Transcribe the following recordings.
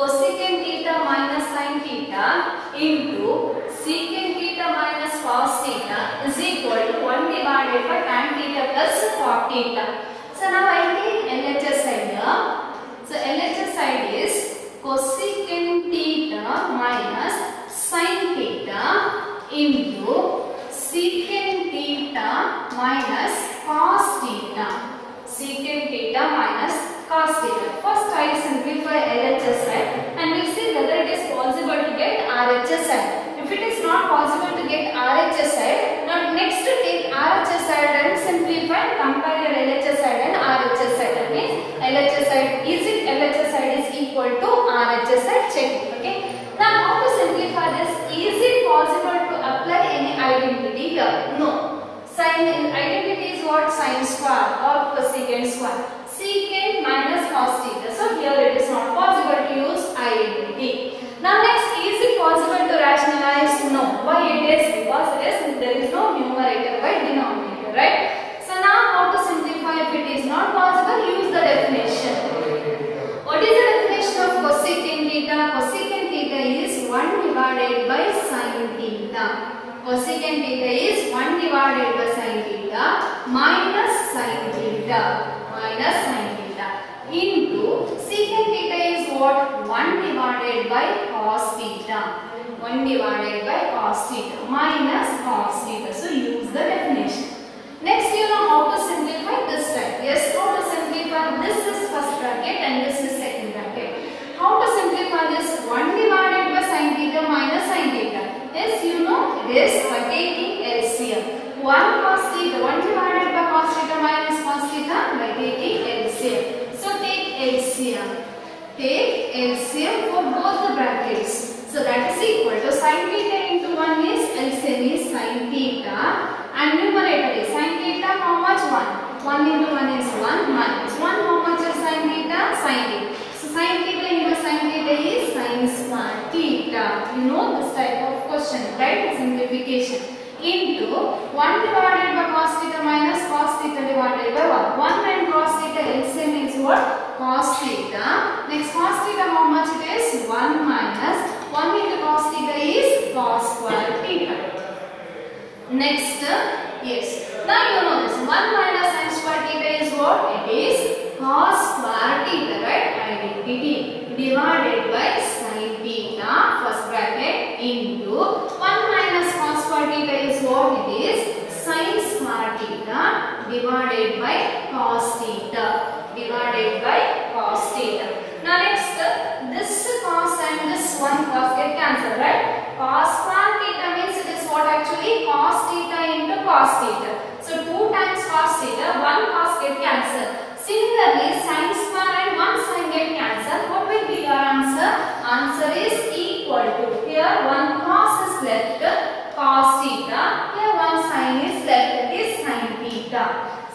cosecant theta minus sin theta into secant theta minus cos theta is equal to 1 divided by tan theta plus cot theta. So now I take LHS side here. So LHS side is cosecant theta minus sin theta into secant theta minus cos theta. Secant theta minus cos theta. First I simplify LHS side and we see whether it is possible to get RHS side. If it is not possible to get RHS side, now next to take RHS side and simplify and compare your LHS side and RHS side. That means LHS side LHS side is equal to RHS side. Check it. Okay. Now how to simplify this? Is it possible to apply any identity here? No. Sin identity is what? Sin square or cosecant square. Secant minus cos theta. So here it is not possible to use identity. Now next, is it possible to rationalize? No. Why it is? Because there is no numerator by denominator, right? So now how to simplify? If it is not possible, use the definition. What is the definition of cosecant theta? Cosecant theta is 1 divided by sin theta. Cosecant theta is 1 divided by sin theta minus sin theta. Minus sin theta into secant theta is what? 1 divided by cos theta. 1 divided by cos theta minus cos theta. So use the definition. Next, you know how to simplify this side. Yes, how to simplify? This is first bracket and this is second bracket. How to simplify this? 1 divided by sin theta minus sin theta. Yes, you know it is by taking LCM. 1 cos theta, 1 divided by cos theta minus cos theta by taking LCM. So take LCM. Take LCM for both the brackets. So that is equal to sin theta into 1 is LCM is sin theta and numerator is sin theta how much? 1. 1 into 1 is 1 minus 1 how much is sin theta? Sin theta. So sin theta into sin theta is sin square theta. You know this type of question, right? Simplification. Into 1 divided by cos theta minus cos theta divided by 1. 1 and cos theta LCM is what? Cos theta. Next cos theta how much it is? 1 minus 1 into cos theta is cos square theta. Next, yes. Now you know this. 1 minus sin square theta is what? It is cos square theta, right? Identity. Divided by sin theta, first bracket, into 1 minus cos square theta is what? It is sin square theta divided by cos theta. Divided by cos theta. Now next, this cos and this one cos get cancelled, right? Cos square theta means it is what actually? Cos theta into cos theta. So 2 times cos theta, 1 cos get cancelled. Similarly, sin square and 1 sin get cancelled. What will be your answer? Answer is equal to, here 1 cos is left, cos theta. Here 1 sin is left, that is sin theta.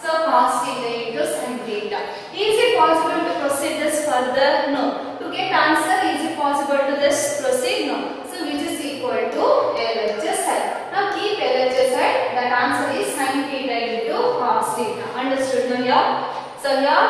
So cos theta into sin theta. Is it possible to proceed this further? No. To get answer, is it possible to this proceed? No. So which is equal to LHS side. Now keep LHS side. That answer is sin theta into cos theta. Understood now here? So here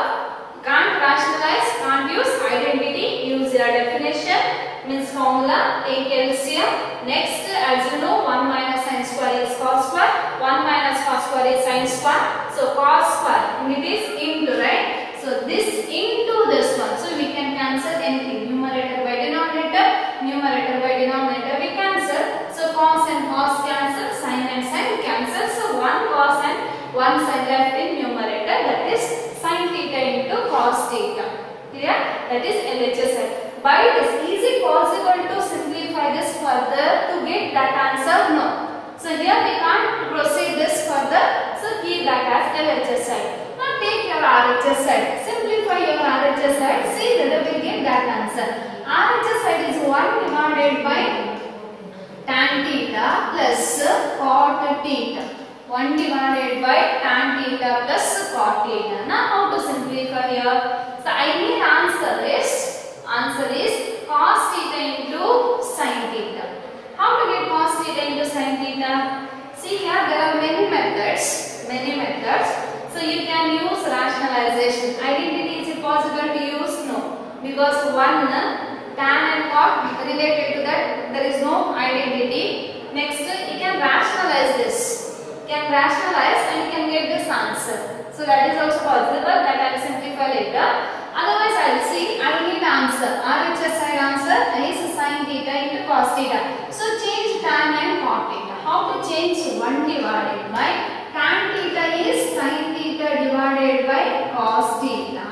can't rationalize, can't use identity, use your definition, means formula, take LCM. Next, as you know, 1 minus sin square is cos square, 1 minus cos square is sin square. So cos square, and it is into, right? So this into this one. So we can cancel anything. Numerator by denominator, numerator by denominator we cancel. So cos and cos cancel, sin and sin cancel. So 1 cos and 1 sin left in numerator, that is sin theta into cos theta. Clear? That is LHS side. By this, is it possible to simplify this further to get that answer? No. So here we can't proceed this further. So keep that as LHS side. Now take your RHS side. Simplify your RHS side. See whether we get that answer. RHS side is 1 divided by tan theta plus cot theta. 1 divided by tan theta plus cot theta. Now how to simplify here? So I need answer is cos theta into sin theta. How to get cos theta into sin theta? See here there are many methods. So you can use rationalization. Identity, is it possible to use? No. Because 1 tan not related to that. There is no identity. Next, you can rationalize this. You can rationalize and you can get this answer. So that is also possible. That I will simplify later. Otherwise, I will see. I will need the answer. RHS side answer is sin theta into cos theta. So change tan and cot theta. How to change? 1 divided by tan theta is sin theta divided by cos theta.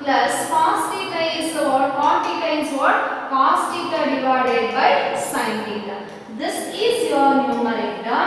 Plus cos theta is what? Cot theta is what? Cos theta divided by sin theta. This is your numerator.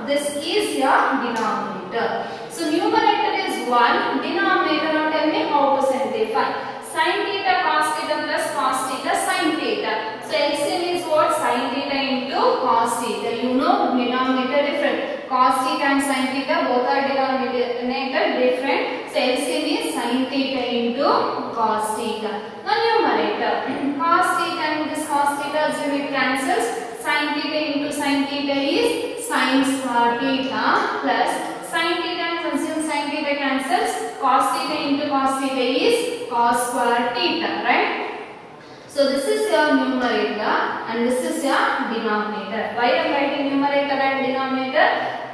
This is your denominator. So numerator is 1. Denominator, now tell me how to simplify. Sin theta cos theta plus cos theta sin theta. So LCM is what? Sin theta into cos theta. You know denominator different. Cos theta and sin theta both are denominator different. So LCM is sin theta into cos theta. Now numerator. Cos theta and this cos theta assume it cancels. Sin theta into sin theta is sin square theta plus sin theta and assume sin theta cancels. Cos theta into cos theta is cos square theta, right? So this is your numerator and this is your denominator. Why I am writing numerator and denominator?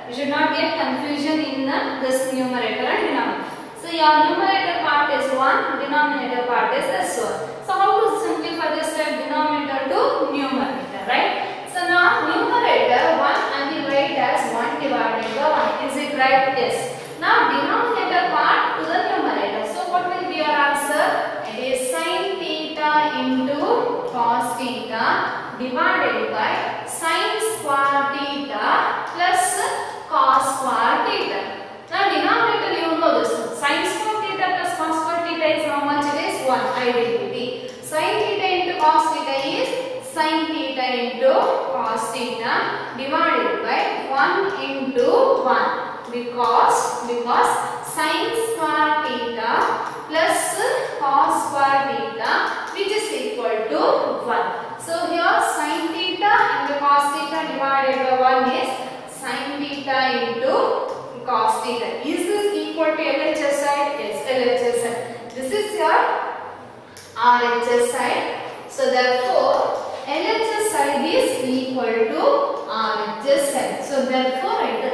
You should not get confusion in this numerator and denominator. So your numerator part is 1, denominator part is this one. So how to simplify this denominator to numerator, right? So now numerator 1 I will write as 1 divided by 1. Is it right? Yes. Now denominator part to the numerator. So what will be your answer? It is sin theta into cos theta divided by sin square theta plus cos square theta. Now denominator you know this. Sin square theta plus cos square theta is how much? It is 1. Identity. Sin theta into cos theta is sin theta into cos theta divided by 1 into 1 because sin square theta plus cos square theta which is equal to 1. So here sin theta into cos theta divided by 1 is sin theta into cos theta. Is this equal to LHS side? Yes, LHS side. This is your RHS side. So therefore LHS side is equal to RHS side. So therefore the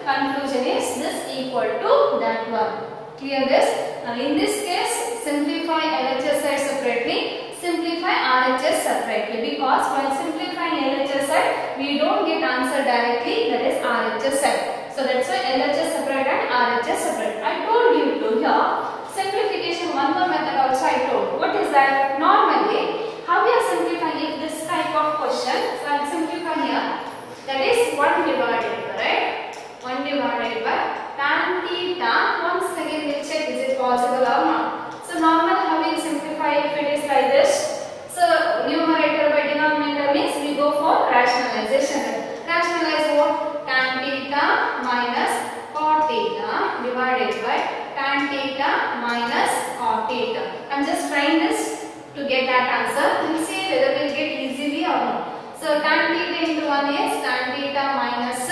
conclusion is this equal to that one. Clear this? Now in this case simplify LHS side separately, simplify RHS separately, because while simplifying LHS side we don't get answer directly, that is RHS side. So that's why LHS separate and RHS separate. I told you to here simplification, one more method also I told. What is that? Normally how we are simplifying if this type of question? So I will simplify here. That is 1 divided by, right? 1 divided by tan theta. Once again we will check is it possible or not. So normally how we will simplify if it is like this? So numerator by denominator means we go for rationalization. Rationalize what? Tan theta minus cot theta divided by tan theta minus cot theta. I am just trying this to get that answer. We will see whether we will get easily or not. So tan theta into 1 is tan theta minus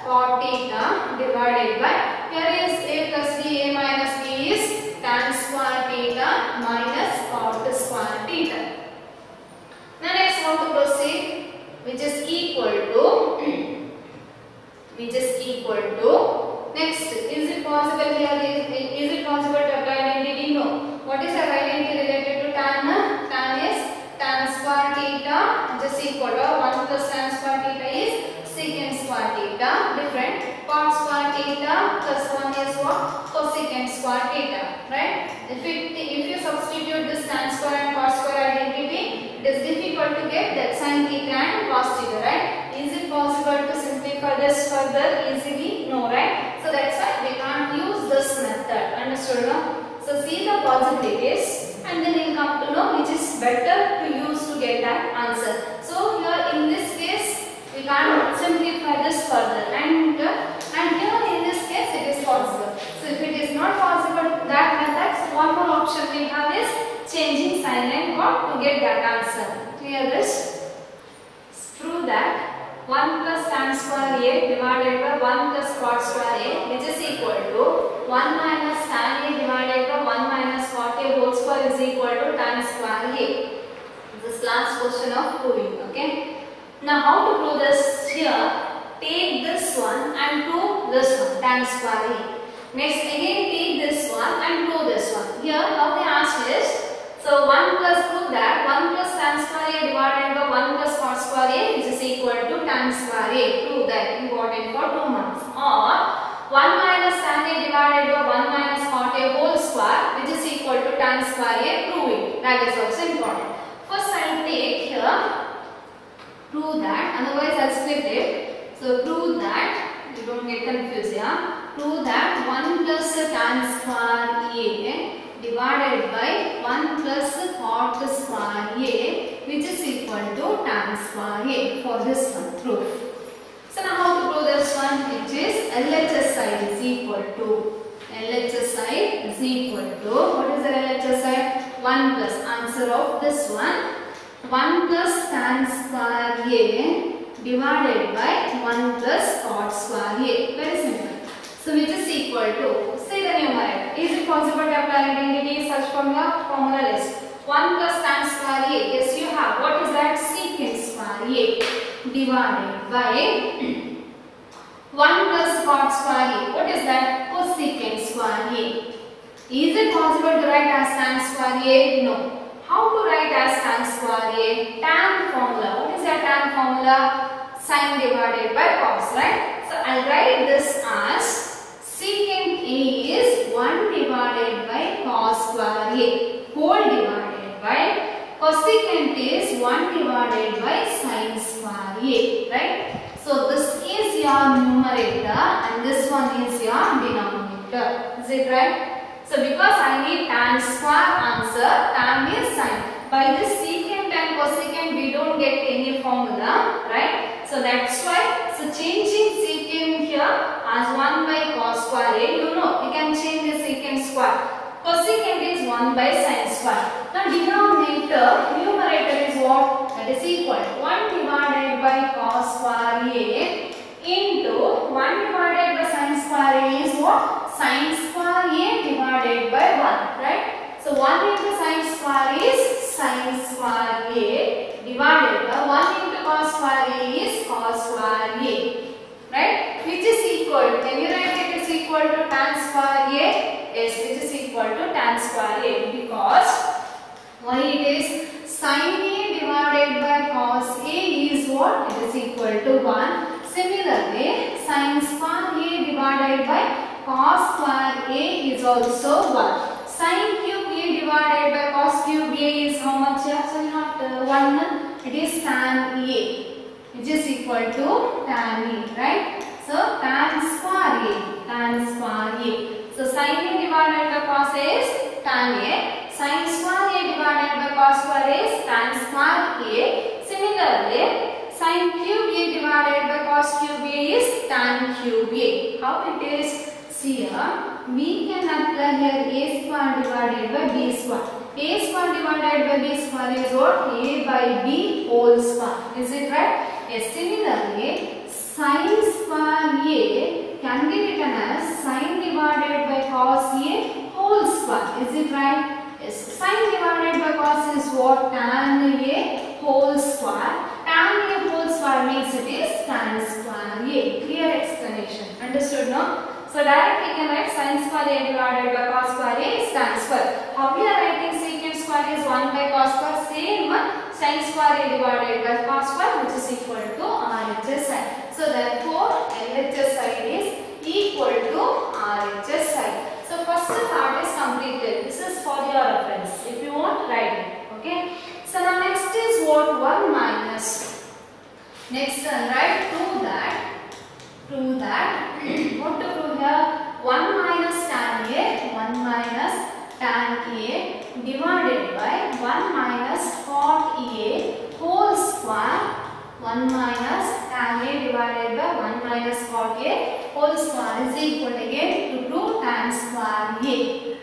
cot theta divided by, here is a plus b, a minus b is tan square theta minus cot square theta. Now next how to proceed, which is equal to next, is it possible here, is it possible to apply identity? No. What is the identity related to tan? Tan is tan square theta which is equal to 1 plus tan square theta is secant square theta. Different. Cot square theta plus 1 is what? Cosecant square theta. Right? If you substitute this tan square and cot square identity, it is difficult to get that sin theta and cos theta. Right? Is it possible to simplify this further easily? No, right? So that's why we can't use this method. Understood? No? So see the possibilities and then we'll come to know which is better to use to get that answer. So here in this case we can't simplify this further, and here in this case it is possible. So if it is not possible that method, so one more option we have is changing sin and cot to get that answer. Clear this? Prove that 1 plus tan square a divided by 1 plus cot square a which is equal to 1 minus tan a divided by 1 minus cot a whole square is equal to tan square a. This last question of proving. Okay. Now how to prove this? Here, take this one and prove this one, tan square A. Next again take this one and prove this one. Here how they ask is, so 1 plus prove that 1 plus tan square A divided by 1 plus cot square A which is equal to tan square A. Prove that, important for 2 marks. Or 1 minus tan A divided by 1 minus cot A whole square which is equal to tan square A. Prove it. That is also important. First I will take here, prove that, otherwise I will split it. So prove that, you don't get confused here. Prove that 1 plus tan square A divided by 1 plus cot square A which is equal to tan square A. For this one, proof. So now how to prove this one? It is LHS side is equal to, LHS side is equal to, what is the LHS side? 1 plus, answer of this one, 1 plus tan square A divided by 1 plus cot square A. Very simple. So which is equal to, say the numerator. Is it possible to apply identity such formula? Formula list. 1 plus tan square A. Yes, you have. What is that? Secant square A divided by 1 plus cot square A. What is that? Cosecant square A. Is it possible to write as tan square A? No. How to write as tan square A? Tan formula. What is that tan formula? Sin divided by cos, right? So I'll write this as secant A is 1 divided by cos square A whole divided by cosecant is 1 divided by sin square A, right? So this is your numerator and this one is your denominator. Is it right? So because I need tan square answer, tan is sin. By this secant and cosecant we don't get any formula, right? So that's why, so changing secant here as 1 by cos square A, you know, you can change the secant square. Cosecant is 1 by sin square. Now denominator, numerator is what? That is equal to 1 divided by cos square A into 1 divided by sin square A is what? Sin square A divided by 1, right? So 1 into sin square is sin square A divided by 1 into cos square A is cos square A, right? Which is equal, can you write it is equal to tan square A? Yes, which is equal to tan square A, because why it is sin A divided by cos A is what? It is equal to 1. Similarly, sin square A divided by cos square A is also 1. Sin cube A divided by cos cube A is how much? So not 1, it is tan A, which is equal to tan A, right? So tan square A, tan square A. So sin A divided by cos A is tan A, sin square A divided by cos square A is tan square A. Similarly, sin cube A divided by cos cube A is tan cube A. How it is? See here, we can apply here A square divided by B square. A square divided by B square is what? A by B whole square. Is it right? Yes. Similarly, sin square A can be written as sin divided by cos A whole square. Is it right? Yes. Sin divided by cos is what? Tan A whole square. Tan A whole square means it is tan square A. Clear explanation. Understood now? So directly we can write sin square A divided by cos square A is tan square. How we are writing secant square is 1 by cos square, same sin square A divided by cos square which is equal to RHS side. So therefore LHS side is equal to RHS side. So first part is completed. This is for your reference. If you want, write it. Okay. So now next is what? 1 minus. Next write prove that. Prove that. What to prove here? 1 minus tan A, 1 minus tan A divided by 1 minus cot A whole square. 1 minus tan A divided by 1 minus cot A whole square is equal again to prove tan square A.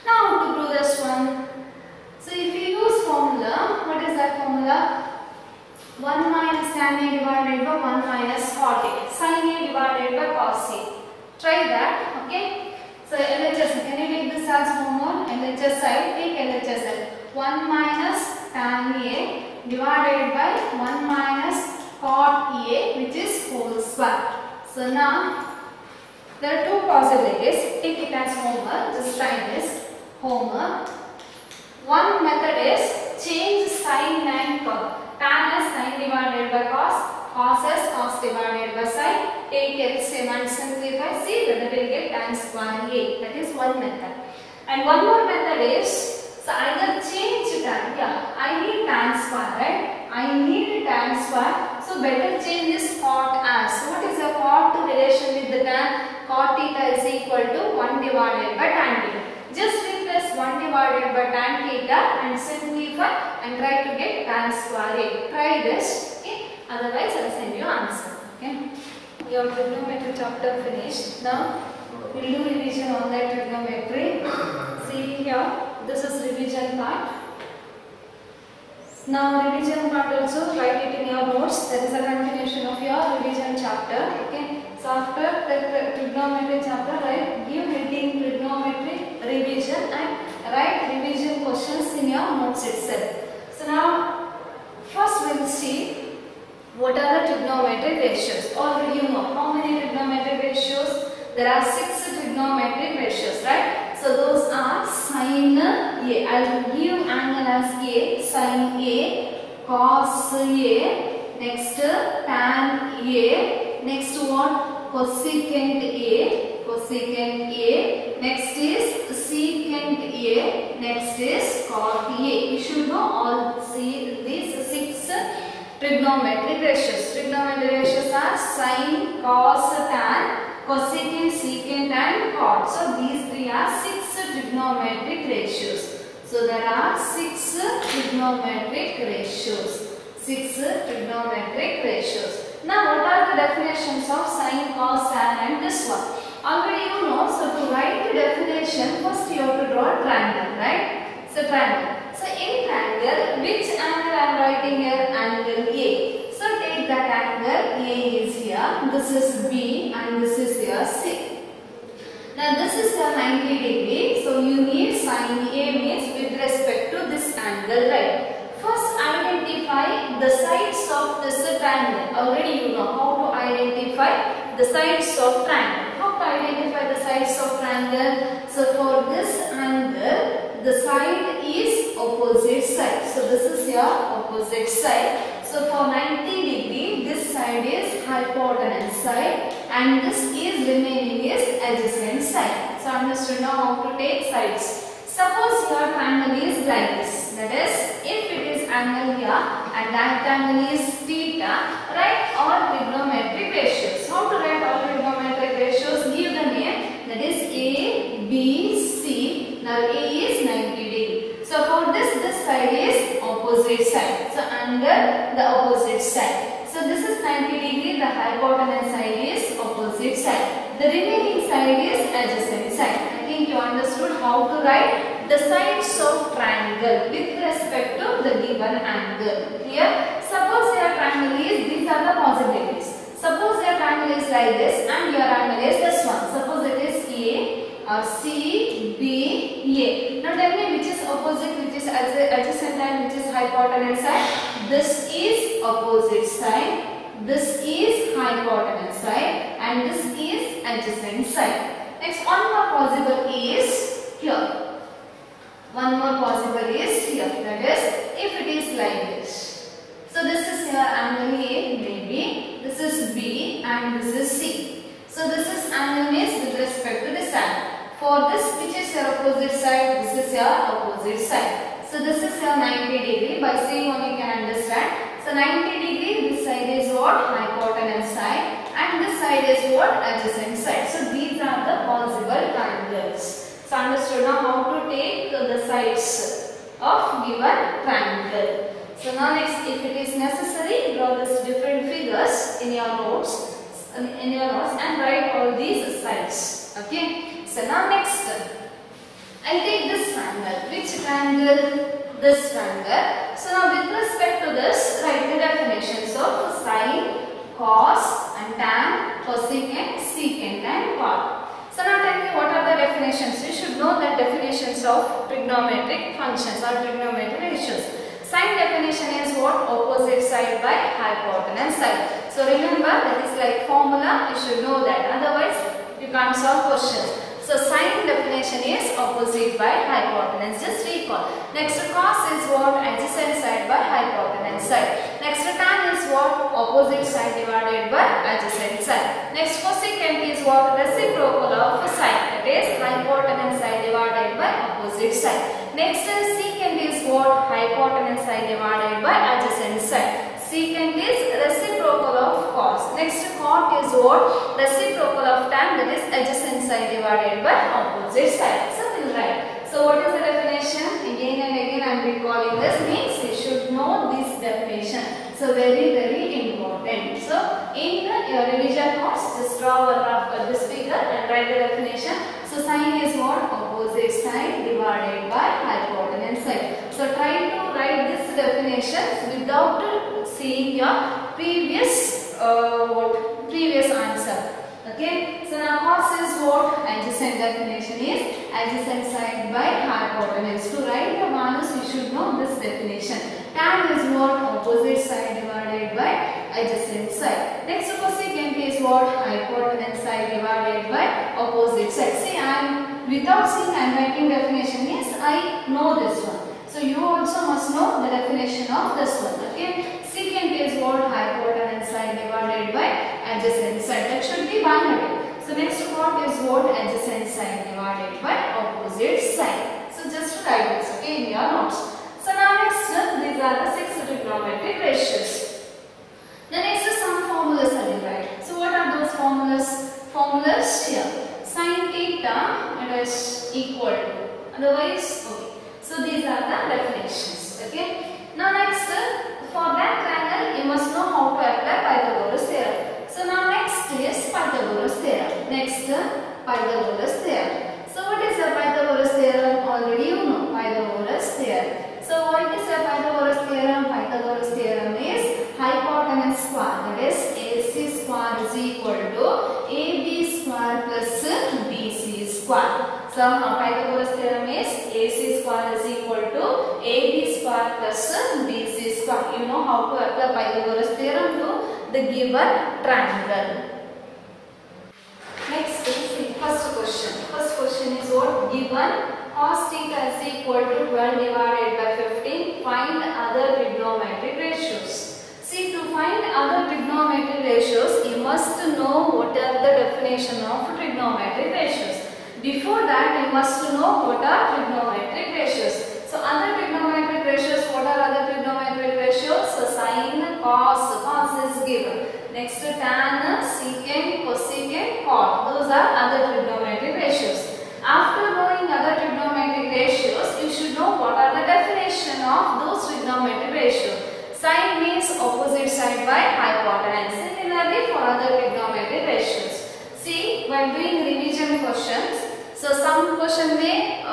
Now to prove this one. So if you use formula, what is that formula? 1 minus tan A divided by 1 minus cot A, sin A divided by cos A. Try that, okay? So LHS, can you take this as homework? LHS side, take LHS side. 1 minus tan A divided by 1 minus cot A, which is whole square. So now there are two possibilities. Take it as homework. Just try this homework. One method is change sign and cos. Tan as sin divided by cos. Cos as cos divided by sin. Take LCM and simplify. See whether we get tan square A. That is one method. And one more method is, so either change tan. Yeah, I need tan square, right? I need tan square. So better change this cot as. So what is the cot to relation with the tan? Cot theta is equal to 1 divided by tan theta. Just replace 1 divided by tan theta and simplify and try to get tan square A. Try this. Okay. Otherwise, I will send you answer. Okay. Your trigonometry chapter finished. Now we will do revision on that trigonometry. See here. This is revision part. Now revision part also write it in your notes. That is a continuation of your revision chapter. Okay. So after the trigonometry chapter, write give heading trigonometry revision and write revision questions in your notes itself. So now first we will see what are the trigonometric ratios. Already you know how many trigonometric ratios. There are 6 trigonometric ratios, right? So those are sin A. I will give angle as A, sin A, cos A, next tan A, next what? Cosecant A, cosecant A, next is secant A, next is cot A. You should know all these 6 trigonometric ratios. Trigonometric ratios are sin, cos, tan, cosecant, secant and cot. So these 3 are 6 trigonometric ratios. So there are 6 trigonometric ratios. 6 trigonometric ratios. Now what are the definitions of sin, cos, tan and this one? Already you know. So to write the definition, first you have to draw a triangle, right? So triangle. So in triangle, which angle I am writing here? Angle A. So take that angle. A is here. This is B and this is here C. Now this is the 90 degree. So you need sin A means with respect to this angle, right? First identify the sides of this triangle. Already you know how to identify the sides of triangle. How to identify the sides of triangle? So for this angle, the side is opposite side. So this is your opposite side. So for 90 degree, this side is hypotenuse side and this is remaining is adjacent side. So understood now how to take sides. Suppose your triangle is like this. That is, if it is angle here and that angle is theta, write all trigonometric ratios. How to write all trigonometric ratios? Give the name. That is A, B, C. Now A is 90 degree. So for this side is opposite side. So under the opposite side. So this is 90 degree. The hypotenuse side is opposite side. The remaining side is adjacent side. I think you understood how to write the sides of triangle with respect to the given angle. Clear? Suppose your triangle is, these are the possibilities. Suppose your triangle is like this and your angle is this one. Suppose it is A or C, B, A. Now tell me which is opposite, which is adjacent and which is hypotenuse side. This is opposite side. This is hypotenuse side and this is adjacent side. Next, one more possible is here. One more possible is here. That is, if it is like this. So this is your angle A, maybe. This is B and this is C. So this is angle means with respect to this angle. For this, which is your opposite side, this is your opposite side. So this is your 90 degree. By seeing only you can understand. So 90 degree, this side is what? Hypotenuse side. And this side is what? Adjacent side. So these are the possible angles. So understood now how to take the sides of given triangle. So now next, if it is necessary, draw this different figures in your notes. And write all these sides. Okay. So now next, I'll take this triangle. Which triangle? This triangle. So now with respect to this, write the definitions of sine, cos and tan, cosecant, secant and cot. So now tell me what are the definitions. You should know the definitions of trigonometric functions or trigonometric ratios. Sine definition is what? Opposite side by hypotenuse side. So remember, that is like formula, you should know that, otherwise you can't solve questions. So sine definition is opposite by hypotenuse, just recall. Next cos is what? Adjacent side by hypotenuse side. Next tan is what? Opposite side divided by adjacent side. Next cosecant is what? Reciprocal of sine, that is hypotenuse side divided by opposite side. Next secant is what? Hypotenuse side divided by adjacent side. Secant is reciprocal of cos. Next cot is what? Reciprocal of tan, that is adjacent side divided by opposite side. So we'll write. So what is the definition? Again and again I am recalling this, means you should know this definition. So very important. So in your revision notes, just draw one of this figure and write the definition. So sine is what? Opposite side divided by hypotenuse side. So try to write this definition without seeing your previous answer. Okay. So now cos is what? Adjacent definition is adjacent side by hypotenuse. To write the values, you should know this definition. Tan is what? Opposite side divided by adjacent side. Next cosecant is what? Hypotenuse side divided by opposite side. See, without seeing I am writing definition, means I know this one. So you also must know the definition of this one. Okay. Secant is what? Hypotenuse side divided by adjacent side. That should be binary. So next cot is what? Adjacent side divided by opposite side. So just write this, okay, in your notes. So now next, these are the 6 trigonometric ratios. The next is some formulas I will write. So what are those formulas? Formulas here. Sin theta, it is equal to. Otherwise, okay. So these are the definitions. Okay. Now next, for that triangle, you must know how to apply Pythagoras theorem. So now next is Pythagoras theorem. Next, Pythagoras theorem. So what is the Pythagoras theorem? Already you know Pythagoras theorem. So what is the Pythagoras theorem? Pythagoras theorem is hypotenuse square, that is AC square is equal to AB square plus BC square. So Pythagoras theorem is AC square is equal to AB square plus BC square. You know how to apply Pythagoras theorem to the given triangle. Next is first question. First question is what? Given cos theta is equal to 12 divided by 15. Find other trigonometric ratios. See, to find other trigonometric ratios, you must know what are the definition of trigonometric ratios. Before that, you must know what are trigonometric ratios. So, other trigonometric ratios, what are other trigonometric ratios? So, sine, cos is given. Next, tan, secant, cosecant, cot. Those are other trigonometric ratios. After knowing other trigonometric ratios, you should know what are the definition of those trigonometric ratios. Sine means opposite side by hypotenuse. Similarly, for other trigonometric ratios. See, when doing revision questions, so some question may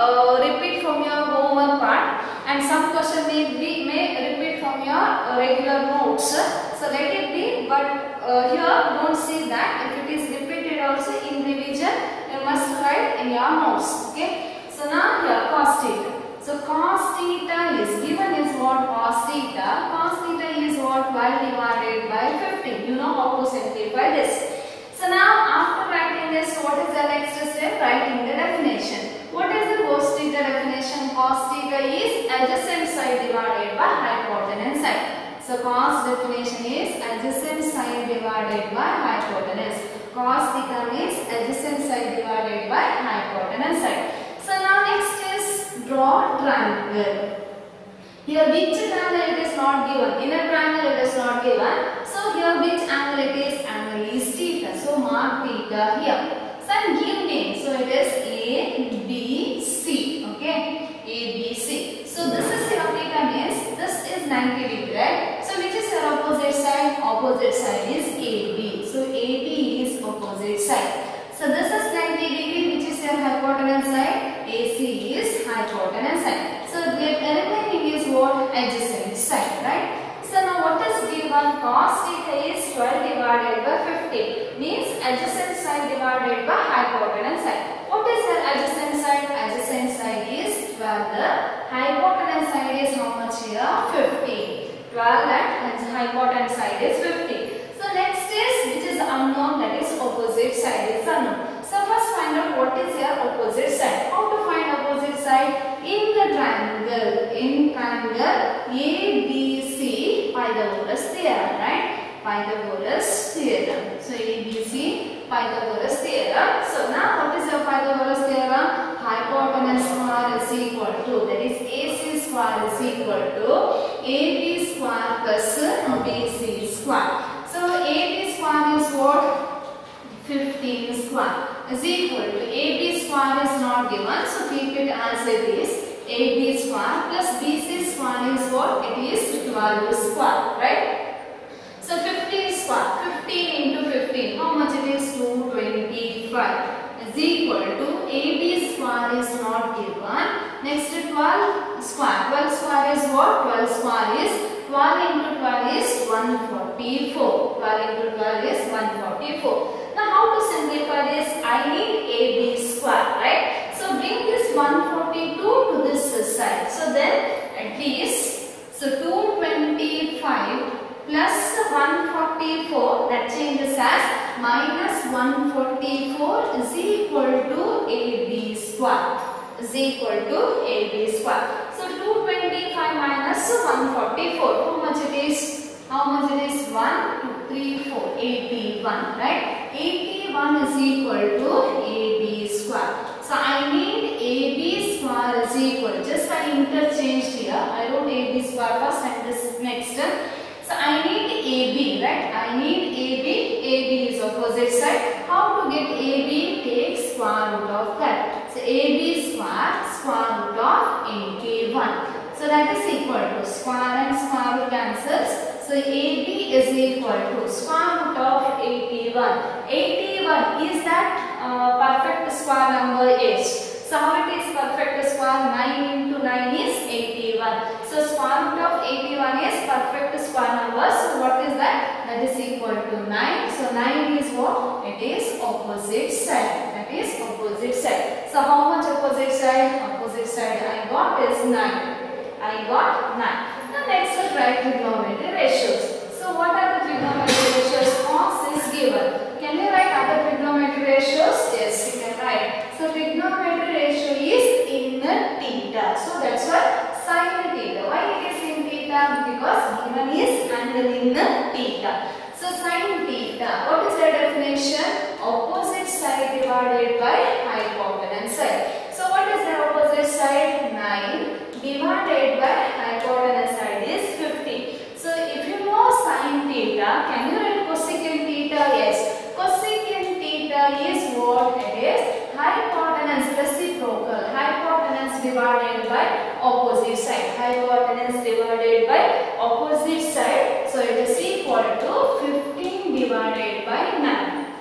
repeat from your homework part, and some question may repeat from your regular notes. So let it be, but here don't see that. If it is repeated also in revision, you must write in your notes. Okay. So now here cos theta. So cos theta is given is what? Cos theta. Cos theta is what? 12 divided by 15. You know how to simplify this. So now after writing this, what is the next step? Writing the definition. What is the cos theta definition? Cos theta is adjacent side divided by hypotenuse side. So cos definition is adjacent side divided by hypotenuse. Cos theta means adjacent side divided by hypotenuse side. So now next is draw triangle. Here which triangle it is not given? In a triangle it is not given. So here which angle it is? Angle is theta. So mark theta here. So give name. So it is A, B, C. Okay. A, B, C. So this is your theta means this is 90 degree, right? So which is your opposite side? Opposite side is AB. So AB is opposite side. So this is 90 degree, which is your hypotenuse side. AC is hypotenuse side. So the remaining is what? Adjacent side, right? So now what is given? Cos theta is 12 divided by 50. Means adjacent side divided by hypotenuse side. What is the adjacent side? Adjacent side is 12. The hypotenuse side is how much here? 50. opposite side is unknown. So first find out what is your opposite side. How to find opposite side? In the triangle, ABC, Pythagoras theorem, right? Pythagoras theorem. So ABC, Pythagoras theorem. So now what is your Pythagoras theorem? Hypotenuse square is equal to, that is AC square is equal to AB square plus BC square. So AB square is what? 15 square is equal to AB square is not given, so keep it as it is. AB square plus BC square is what? It is 12 square, right? So 15 square, 15 into 15, how much it is? 225 is equal to AB square is not given. Next 12 square. 12 square is what? 12 square is 12 into 12 is 144. 12 into 12 is 144. Now how to simplify this? I need AB square, right? So bring this 142 to this side. So then at least, so 225 plus 144, that changes as minus 144 is equal to AB square. Is equal to AB square. So 225 minus 144, how much it is? How much it is? 1, 2, 3, 4, 81, right? 81 is equal to AB square. So I need AB square is equal, just I interchanged here. I wrote AB square first and this next. So I need AB, right? I need AB. AB is opposite side. How to get AB? Take square root of that. So AB square root of 81. So that is equal to square and square root cancels. So AB is equal to square root of 81. 81 is that perfect square number is. So how it is perfect square? 9 into 9 is 81. So square root of 81 is perfect square number. So what is that? That is equal to 9. So 9 is what? It is opposite side. That is opposite side. So how much opposite side? Opposite side I got is 9. I got 9. Now next we'll try trigonometry ratios. So what are the trigonometry ratios? Cos is given. Can you write other trigonometry ratios? Yes, you can write. So trigonometry ratio is in theta. So that's why sin theta. Why it is in theta? Because given is angle in theta. So sin theta. What is the definition? Opposite side divided by hypotenuse side. So what is the opposite side? 9 divided by hypotenuse side is 50. So if you know sin theta, can you write cosecant theta? Yes. Cosecant theta is what it is? Hypotenuse reciprocal. Hypotenuse divided by opposite side. Hypotenuse divided by opposite side. So it is equal to 15 divided by 9.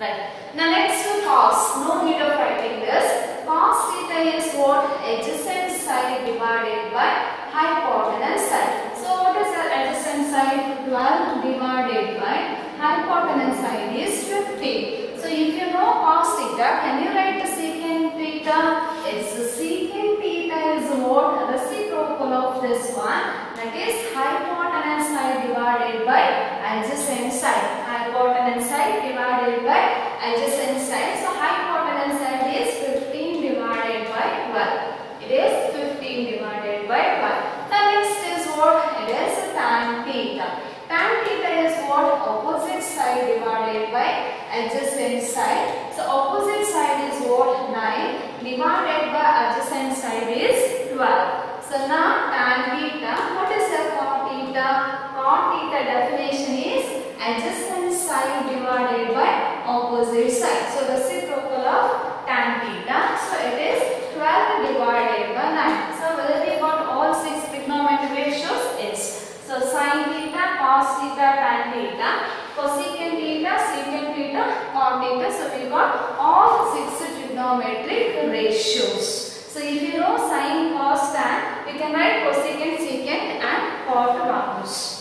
Right. Now next to cos. No need of writing this. Cos theta is what? Adjacent side divided by hypotenuse side. So what is the adjacent side? 12 divided by hypotenuse side is 50. So if you know cos theta, can you write the secant theta? Yes, the secant theta is what? Reciprocal of this one. That is hypotenuse side divided by adjacent side. Hypotenuse side divided by adjacent side. So hypotenuse side is 15 divided by 12. It is 15 divided by 12. The next is what? It is tan theta. Tan theta is what? Opposite side divided by adjacent side. So opposite side is what? 9 divided by adjacent side is 12. So now tan theta. What is the cot theta? Cot theta definition is adjacent side divided by opposite side. So reciprocal of tan theta. So it is 12 divided by 9. So whether we got all 6 trigonometry ratios? Yes. So sin theta, cos theta, tan theta, cosecant theta, secant theta, cot theta. So we got all 6 trigonometric ratios. So if you know sin, cos, tan, you can write cosecant, secant and cot values.